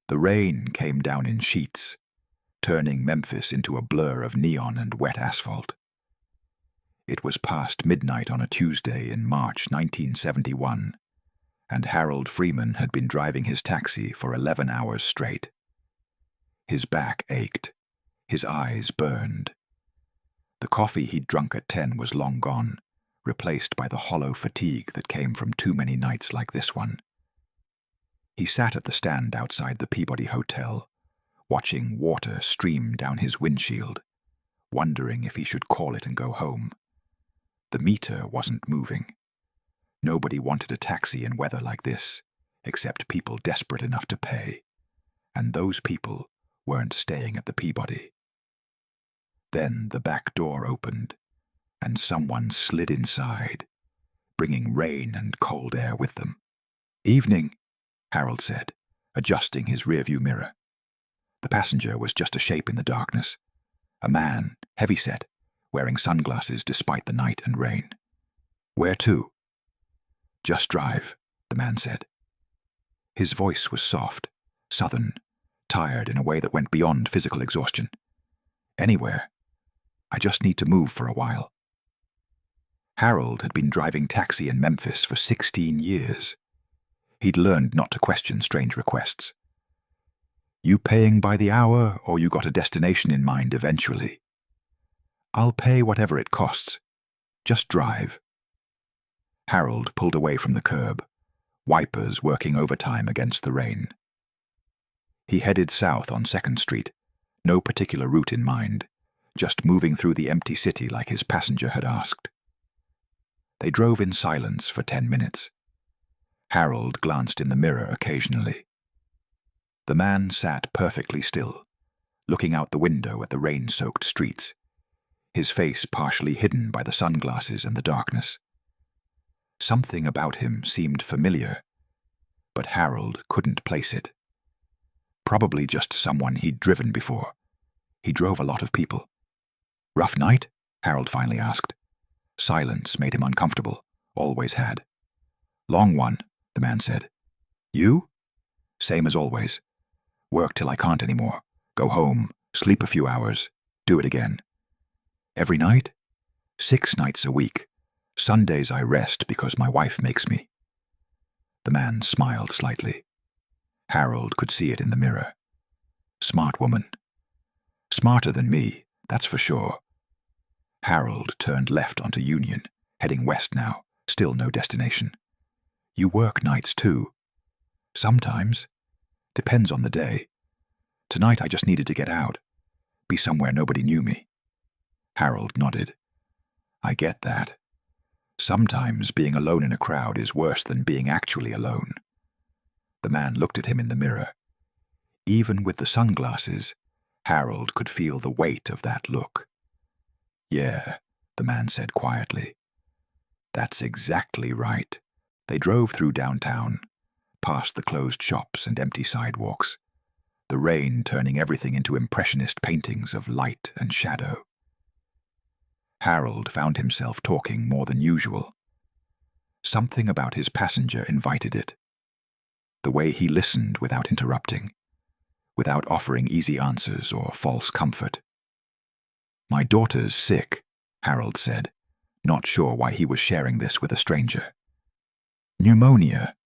The rain came down in sheets, turning Memphis into a blur of neon and wet asphalt. It was past midnight on a Tuesday in March 1971, and Harold Freeman had been driving his taxi for 11 hours straight. His back ached. His eyes burned. The coffee he'd drunk at 10 was long gone, replaced by the hollow fatigue that came from too many nights like this one. He sat at the stand outside the Peabody Hotel, watching water stream down his windshield, wondering if he should call it and go home. The meter wasn't moving. Nobody wanted a taxi in weather like this, except people desperate enough to pay, and those people weren't staying at the Peabody. Then the back door opened, and someone slid inside, bringing rain and cold air with them. "Evening," Harold said, adjusting his rearview mirror. The passenger was just a shape in the darkness, a man, heavy-set, wearing sunglasses despite the night and rain. "Where to?" "Just drive," the man said. His voice was soft, southern, tired in a way that went beyond physical exhaustion. "Anywhere. I just need to move for a while." Harold had been driving taxi in Memphis for 16 years. He'd learned not to question strange requests. "You paying by the hour, or you got a destination in mind eventually?" "I'll pay whatever it costs. Just drive." Harold pulled away from the curb, wipers working overtime against the rain. He headed south on 2nd Street, no particular route in mind, just moving through the empty city like his passenger had asked. They drove in silence for 10 minutes. Harold glanced in the mirror occasionally. The man sat perfectly still, looking out the window at the rain-soaked streets, his face partially hidden by the sunglasses and the darkness. Something about him seemed familiar, but Harold couldn't place it. Probably just someone he'd driven before. He drove a lot of people. "Rough night?" Harold finally asked. Silence made him uncomfortable, always had. "Long one," the man said. "You?" "Same as always. Work till I can't anymore. Go home, sleep a few hours, do it again." "Every night?" 6 nights a week. Sundays I rest because my wife makes me." The man smiled slightly. Harold could see it in the mirror. "Smart woman. Smarter than me, that's for sure." Harold turned left onto Union, heading west now, still no destination. "You work nights too?" "Sometimes. Depends on the day. Tonight I just needed to get out, be somewhere nobody knew me." Harold nodded. "I get that. Sometimes being alone in a crowd is worse than being actually alone." The man looked at him in the mirror. Even with the sunglasses, Harold could feel the weight of that look. "Yeah," the man said quietly. "That's exactly right." They drove through downtown, past the closed shops and empty sidewalks, the rain turning everything into impressionist paintings of light and shadow. Harold found himself talking more than usual. Something about his passenger invited it. The way he listened without interrupting, without offering easy answers or false comfort. "My daughter's sick," Harold said, not sure why he was sharing this with a stranger. "Pneumonia.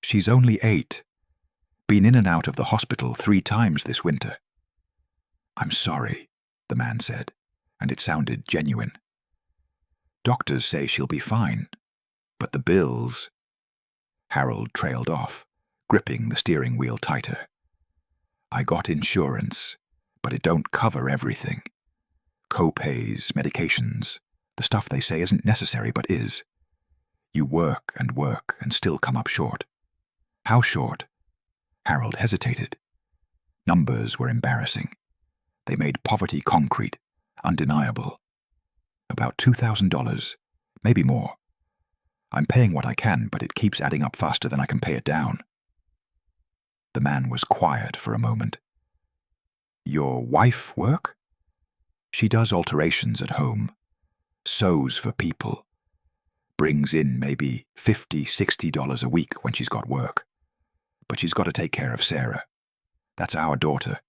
She's only 8. Been in and out of the hospital 3 times this winter." "I'm sorry," the man said, and it sounded genuine. "Doctors say she'll be fine, but the bills—" Harold trailed off, gripping the steering wheel tighter. "I got insurance, but it don't cover everything. Co-pays, medications, the stuff they say isn't necessary but is. You work and still come up short." "How short?" Harold hesitated. Numbers were embarrassing. They made poverty concrete, undeniable. "About $2,000, maybe more. I'm paying what I can, but it keeps adding up faster than I can pay it down." The man was quiet for a moment. "Your wife work?" "She does alterations at home. Sews for people. Brings in maybe $50, $60 a week when she's got work. But she's got to take care of Sarah. That's our daughter,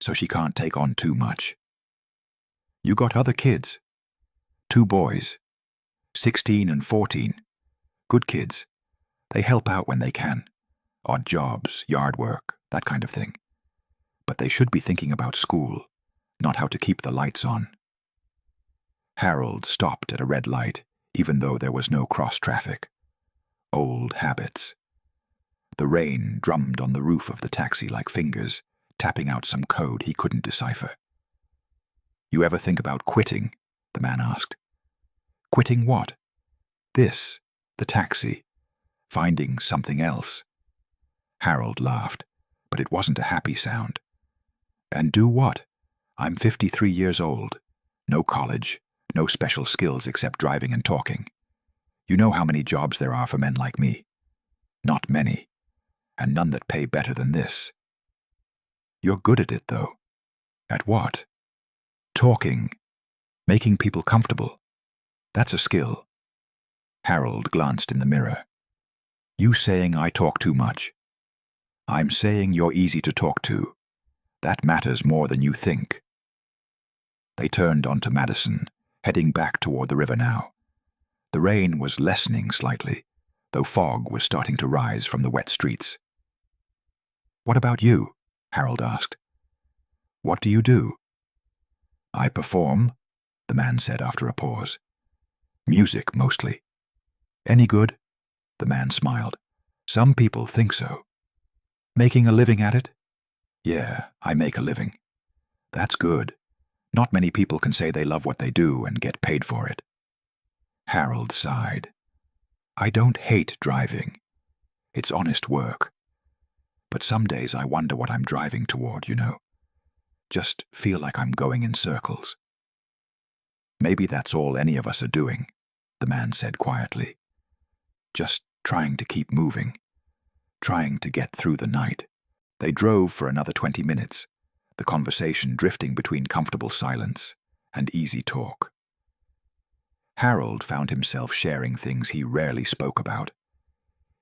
so she can't take on too much. You got other kids? 2 boys, 16 and 14. Good kids. They help out when they can. Odd jobs, yard work, that kind of thing. But they should be thinking about school, not how to keep the lights on. Harold stopped at a red light, even though there was no cross-traffic. Old habits. The rain drummed on the roof of the taxi like fingers, tapping out some code he couldn't decipher. You ever think about quitting? The man asked. Quitting what? This, the taxi. Finding something else. Harold laughed, but it wasn't a happy sound. And do what? I'm 53 years old. No college, no special skills except driving and talking. You know how many jobs there are for men like me. Not many, and none that pay better than this. You're good at it, though. At what? Talking. Making people comfortable. That's a skill. Harold glanced in the mirror. You saying I talk too much? I'm saying you're easy to talk to. That matters more than you think. They turned onto Madison, heading back toward the river now. The rain was lessening slightly, though fog was starting to rise from the wet streets. What about you? Harold asked. What do you do? I perform, the man said after a pause. Music, mostly. Any good? The man smiled. Some people think so. Making a living at it? Yeah, I make a living. That's good. Not many people can say they love what they do and get paid for it. Harold sighed. I don't hate driving. It's honest work. But some days I wonder what I'm driving toward, you know. Just feel like I'm going in circles. Maybe that's all any of us are doing, the man said quietly. Just trying to keep moving. Trying to get through the night. They drove for another 20 minutes, the conversation drifting between comfortable silence and easy talk. Harold found himself sharing things he rarely spoke about.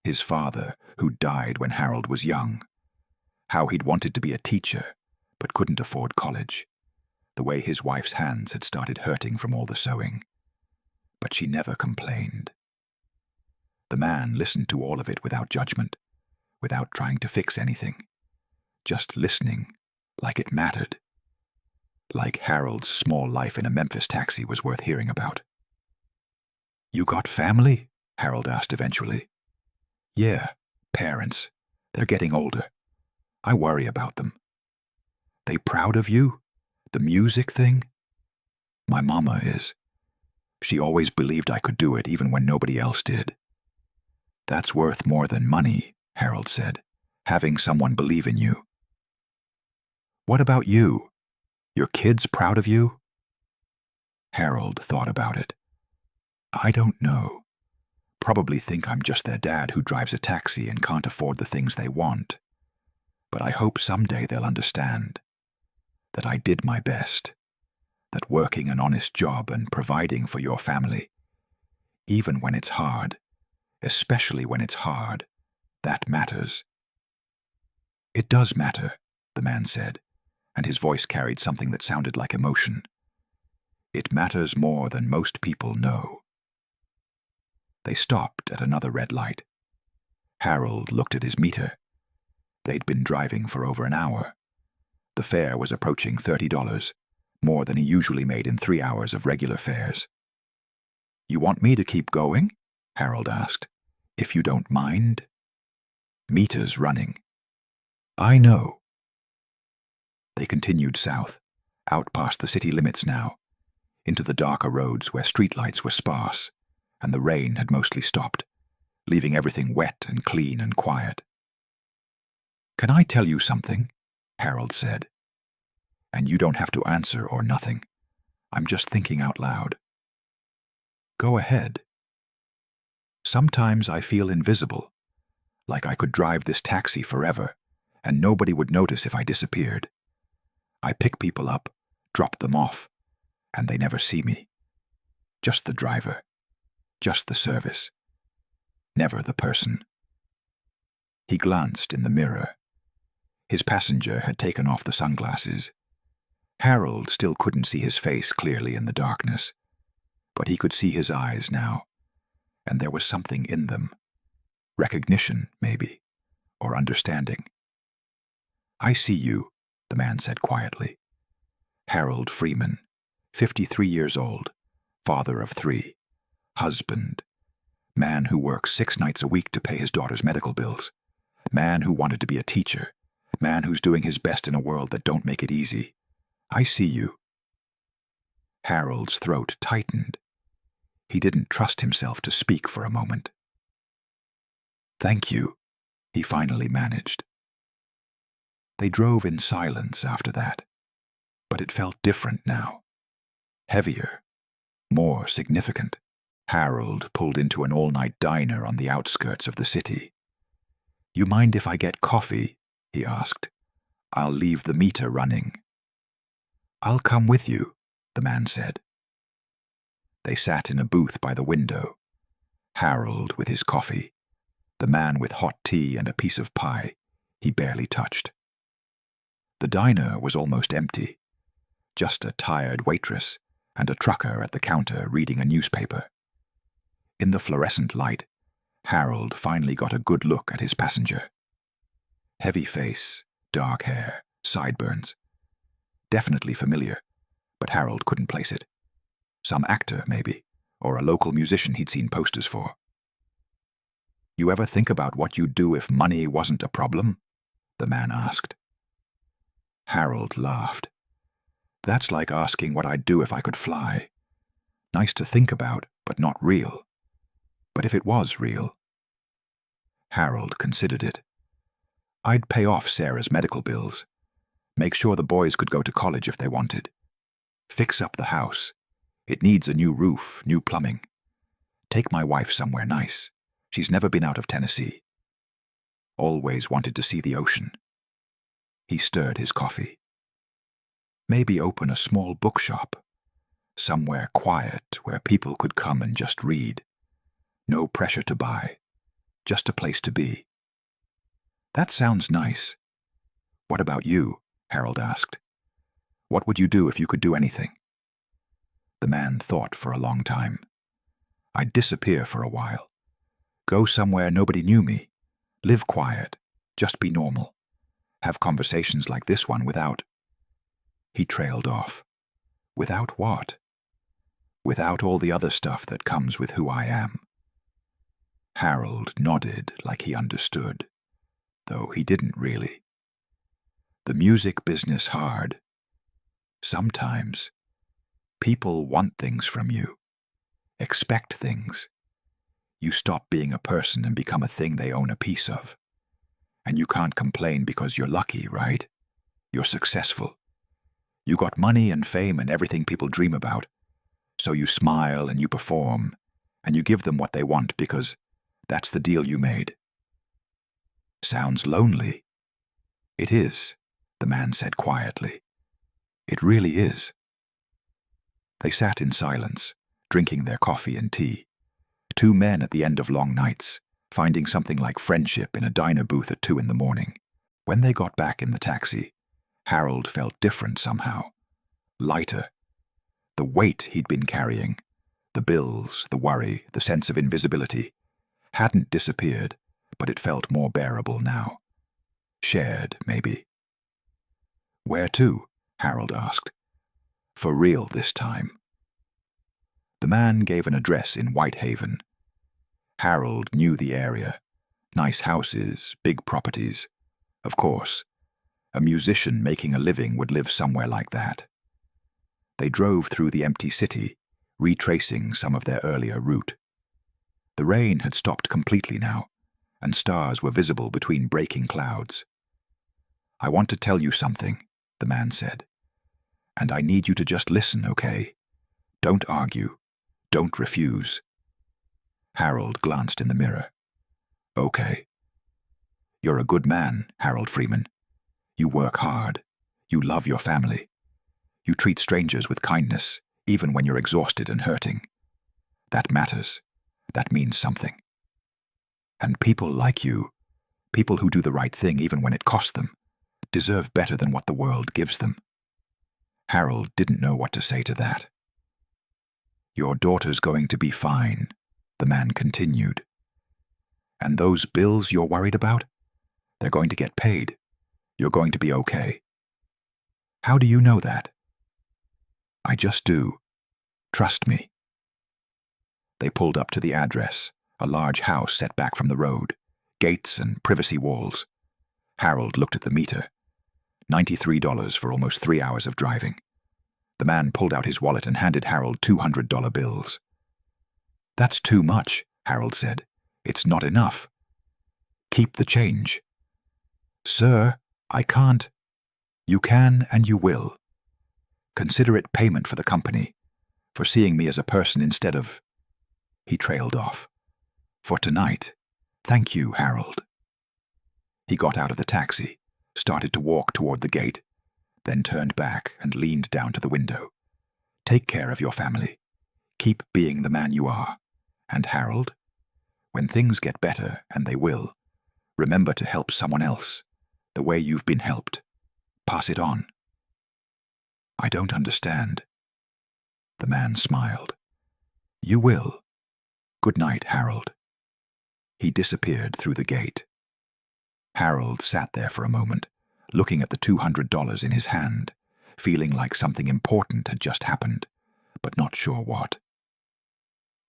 His father, who died when Harold was young. How he'd wanted to be a teacher, but couldn't afford college. The way his wife's hands had started hurting from all the sewing. But she never complained. The man listened to all of it without judgment, without trying to fix anything. Just listening, like it mattered. Like Harold's small life in a Memphis taxi was worth hearing about. You got family? Harold asked eventually. Yeah, parents. They're getting older. I worry about them. They proud of you? The music thing? My mama is. She always believed I could do it even when nobody else did. That's worth more than money, Harold said, having someone believe in you. What about you? Your kids proud of you? Harold thought about it. I don't know. Probably think I'm just their dad who drives a taxi and can't afford the things they want. But I hope someday they'll understand that I did my best, that working an honest job and providing for your family, even when it's hard, especially when it's hard, that matters. It does matter, the man said, and his voice carried something that sounded like emotion. It matters more than most people know. They stopped at another red light. Harold looked at his meter. They'd been driving for over an hour. The fare was approaching $30, more than he usually made in 3 hours of regular fares. You want me to keep going? Harold asked. If you don't mind? Meter's running. I know. They continued south, out past the city limits now, into the darker roads where streetlights were sparse, and the rain had mostly stopped, leaving everything wet and clean and quiet. Can I tell you something? Harold said. And you don't have to answer or nothing. I'm just thinking out loud. Go ahead. Sometimes I feel invisible, like I could drive this taxi forever, and nobody would notice if I disappeared. I pick people up, drop them off, and they never see me. Just the driver. Just the service. Never the person. He glanced in the mirror. His passenger had taken off the sunglasses. Harold still couldn't see his face clearly in the darkness, but he could see his eyes now, and there was something in them. Recognition, maybe, or understanding. "I see you," the man said quietly. Harold Freeman, 53 years old, father of 3, husband, man who works 6 nights a week to pay his daughter's medical bills, man who wanted to be a teacher, man who's doing his best in a world that don't make it easy. "I see you." Harold's throat tightened. He didn't trust himself to speak for a moment. "Thank you," he finally managed. They drove in silence after that, but it felt different now. Heavier, more significant. Harold pulled into an all-night diner on the outskirts of the city. "You mind if I get coffee?" he asked. "I'll leave the meter running." "I'll come with you," the man said. They sat in a booth by the window, Harold with his coffee, the man with hot tea and a piece of pie he barely touched. The diner was almost empty, just a tired waitress and a trucker at the counter reading a newspaper. In the fluorescent light, Harold finally got a good look at his passenger. Heavy face, dark hair, sideburns. Definitely familiar, but Harold couldn't place it. Some actor, maybe, or a local musician he'd seen posters for. "You ever think about what you'd do if money wasn't a problem?" the man asked. Harold laughed. "That's like asking what I'd do if I could fly. Nice to think about, but not real. But if it was real..." Harold considered it. "I'd pay off Sarah's medical bills. Make sure the boys could go to college if they wanted. Fix up the house. It needs a new roof, new plumbing. Take my wife somewhere nice. She's never been out of Tennessee. Always wanted to see the ocean." He stirred his coffee. "Maybe open a small bookshop. Somewhere quiet where people could come and just read. No pressure to buy. Just a place to be." "That sounds nice." "What about you?" Harold asked. "What would you do if you could do anything?" The man thought for a long time. "I'd disappear for a while. Go somewhere nobody knew me. Live quiet. Just be normal. Have conversations like this one without..." He trailed off. "Without what?" "Without all the other stuff that comes with who I am." Harold nodded like he understood, though he didn't really. "The music business hard. Sometimes people want things from you, expect things. You stop being a person and become a thing they own a piece of. And you can't complain because you're lucky, right? You're successful. You got money and fame and everything people dream about. So you smile and you perform, and you give them what they want because that's the deal you made." "Sounds lonely." "It is," the man said quietly. "It really is." They sat in silence, drinking their coffee and tea. 2 men at the end of long nights, finding something like friendship in a diner booth at 2 a.m. When they got back in the taxi, Harold felt different somehow. Lighter. The weight he'd been carrying, the bills, the worry, the sense of invisibility, hadn't disappeared, but it felt more bearable now. Shared, maybe. "Where to?" Harold asked. "For real this time." The man gave an address in Whitehaven. Harold knew the area. Nice houses, big properties. Of course, a musician making a living would live somewhere like that. They drove through the empty city, retracing some of their earlier route. The rain had stopped completely now, and stars were visible between breaking clouds. "I want to tell you something," the man said. "And I need you to just listen, okay? Don't argue. Don't refuse." Harold glanced in the mirror. "Okay." "You're a good man, Harold Freeman. You work hard. You love your family. You treat strangers with kindness, even when you're exhausted and hurting. That matters. That means something. And people like you, people who do the right thing even when it costs them, deserve better than what the world gives them. Harold didn't know what to say to that. Your daughter's going to be fine, the man continued. And those bills you're worried about? They're going to get paid. You're going to be okay. How do you know that? I just do. Trust me. They pulled up to the address, a large house set back from the road, gates and privacy walls. Harold looked at the meter. $93 for almost 3 hours of driving. The man pulled out his wallet and handed Harold $200 bills. That's too much, Harold said. It's not enough. Keep the change. Sir, I can't. You can and you will. Consider it payment for the company, for seeing me as a person instead of... He trailed off. For tonight, thank you, Harold. He got out of the taxi, started to walk toward the gate, then turned back and leaned down to the window. Take care of your family. Keep being the man you are. And Harold, when things get better, and they will, remember to help someone else, the way you've been helped. Pass it on. I don't understand. The man smiled. You will. Good night, Harold. He disappeared through the gate. Harold sat there for a moment, looking at the $200 in his hand, feeling like something important had just happened, but not sure what.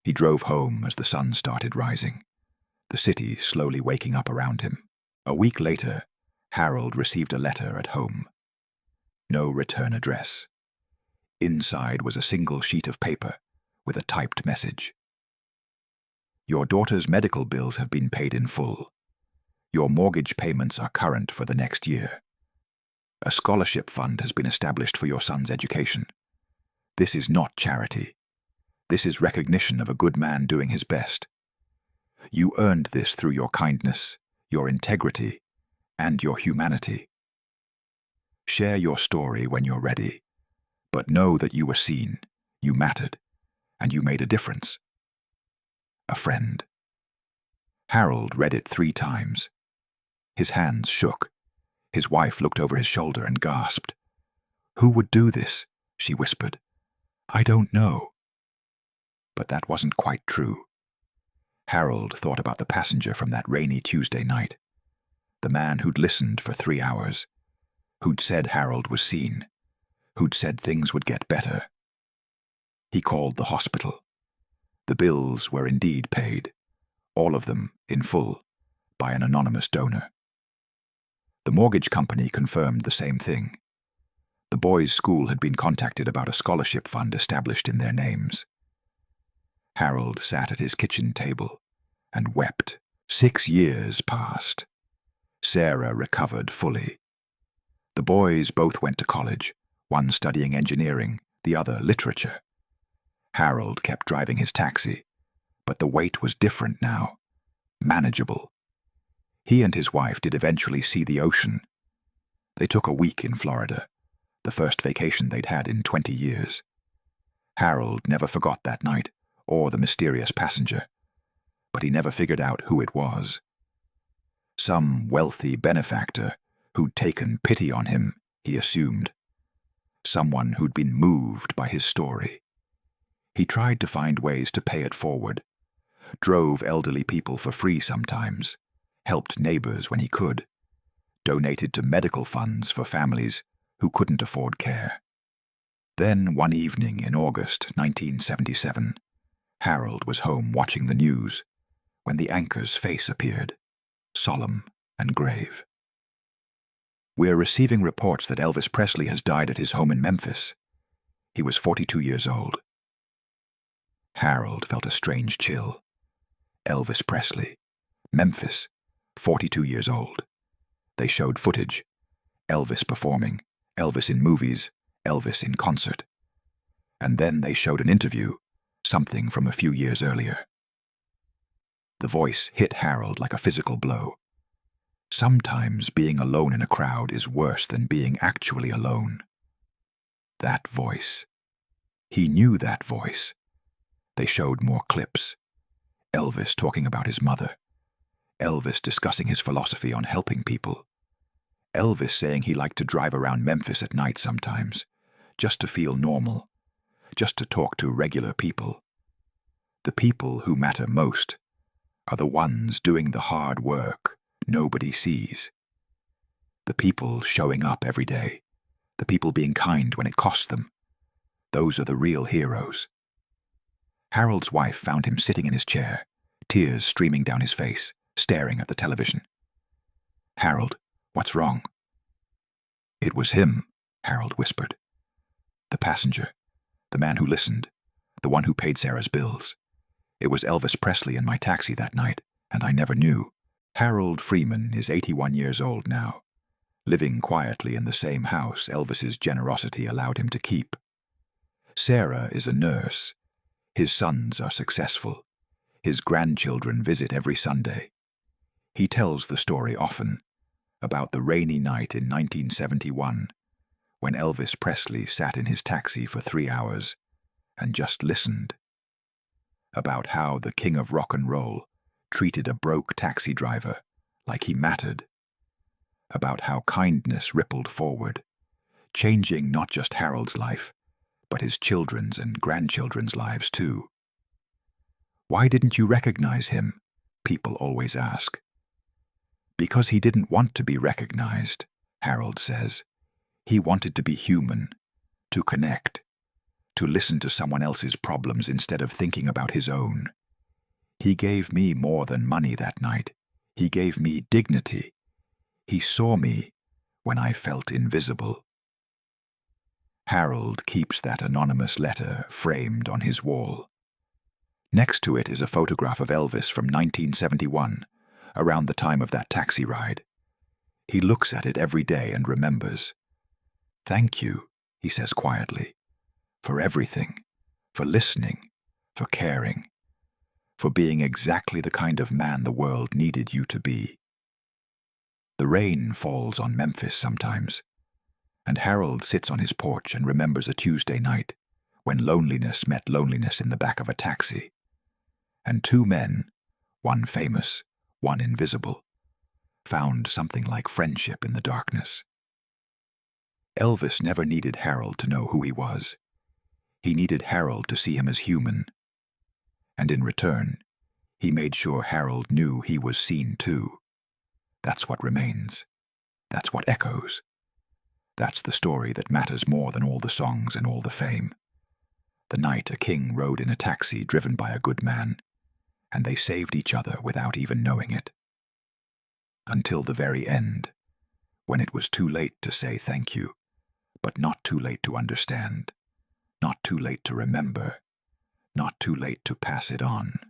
He drove home as the sun started rising, the city slowly waking up around him. A week later, Harold received a letter at home. No return address. Inside was a single sheet of paper with a typed message. Your daughter's medical bills have been paid in full. Your mortgage payments are current for the next year. A scholarship fund has been established for your son's education. This is not charity. This is recognition of a good man doing his best. You earned this through your kindness, your integrity, and your humanity. Share your story when you're ready, but know that you were seen, you mattered, and you made a difference. A friend. Harold read it 3 times. His hands shook. His wife looked over his shoulder and gasped. Who would do this? She whispered. I don't know. But that wasn't quite true. Harold thought about the passenger from that rainy Tuesday night. The man who'd listened for 3 hours. Who'd said Harold was seen. Who'd said things would get better. He called the hospital. The bills were indeed paid, all of them in full, by an anonymous donor. The mortgage company confirmed the same thing. The boys' school had been contacted about a scholarship fund established in their names. Harold sat at his kitchen table and wept. 6 years passed. Sarah recovered fully. The boys both went to college, one studying engineering, the other literature. Harold kept driving his taxi, but the weight was different now, manageable. He and his wife did eventually see the ocean. They took a week in Florida, the first vacation they'd had in 20 years. Harold never forgot that night, or the mysterious passenger, but he never figured out who it was. Some wealthy benefactor who'd taken pity on him, he assumed. Someone who'd been moved by his story. He tried to find ways to pay it forward, drove elderly people for free sometimes, helped neighbors when he could, donated to medical funds for families who couldn't afford care. Then one evening in August 1977, Harold was home watching the news when the anchor's face appeared, solemn and grave. We're receiving reports that Elvis Presley has died at his home in Memphis. He was 42 years old. Harold felt a strange chill. Elvis Presley, Memphis, 42 years old. They showed footage. Elvis performing, Elvis in movies, Elvis in concert. And then they showed an interview, something from a few years earlier. The voice hit Harold like a physical blow. Sometimes being alone in a crowd is worse than being actually alone. That voice. He knew that voice. They showed more clips. Elvis talking about his mother. Elvis discussing his philosophy on helping people. Elvis saying he liked to drive around Memphis at night sometimes, just to feel normal, just to talk to regular people. The people who matter most are the ones doing the hard work nobody sees. The people showing up every day, the people being kind when it costs them. Those are the real heroes. Harold's wife found him sitting in his chair, tears streaming down his face, staring at the television. "Harold, what's wrong?" "It was him," Harold whispered. "The passenger, the man who listened, the one who paid Sarah's bills. It was Elvis Presley in my taxi that night, and I never knew." Harold Freeman is 81 years old now, living quietly in the same house Elvis's generosity allowed him to keep. Sarah is a nurse. His sons are successful. His grandchildren visit every Sunday. He tells the story often about the rainy night in 1971 when Elvis Presley sat in his taxi for 3 hours and just listened. About how the king of rock and roll treated a broke taxi driver like he mattered. About how kindness rippled forward, changing not just Harold's life, but his children's and grandchildren's lives too. "Why didn't you recognize him?" people always ask. "Because he didn't want to be recognized," Harold says. "He wanted to be human, to connect, to listen to someone else's problems instead of thinking about his own. He gave me more than money that night. He gave me dignity. He saw me when I felt invisible." Harold keeps that anonymous letter framed on his wall. Next to it is a photograph of Elvis from 1971, around the time of that taxi ride. He looks at it every day and remembers. "Thank you," he says quietly, "for everything, for listening, for caring, for being exactly the kind of man the world needed you to be." The rain falls on Memphis sometimes, and Harold sits on his porch and remembers a Tuesday night when loneliness met loneliness in the back of a taxi, and two men, one famous, one invisible, found something like friendship in the darkness. Elvis never needed Harold to know who he was. He needed Harold to see him as human. And in return, he made sure Harold knew he was seen too. That's what remains. That's what echoes. That's the story that matters more than all the songs and all the fame. The night a king rode in a taxi driven by a good man, and they saved each other without even knowing it. Until the very end, when it was too late to say thank you, but not too late to understand, not too late to remember, not too late to pass it on.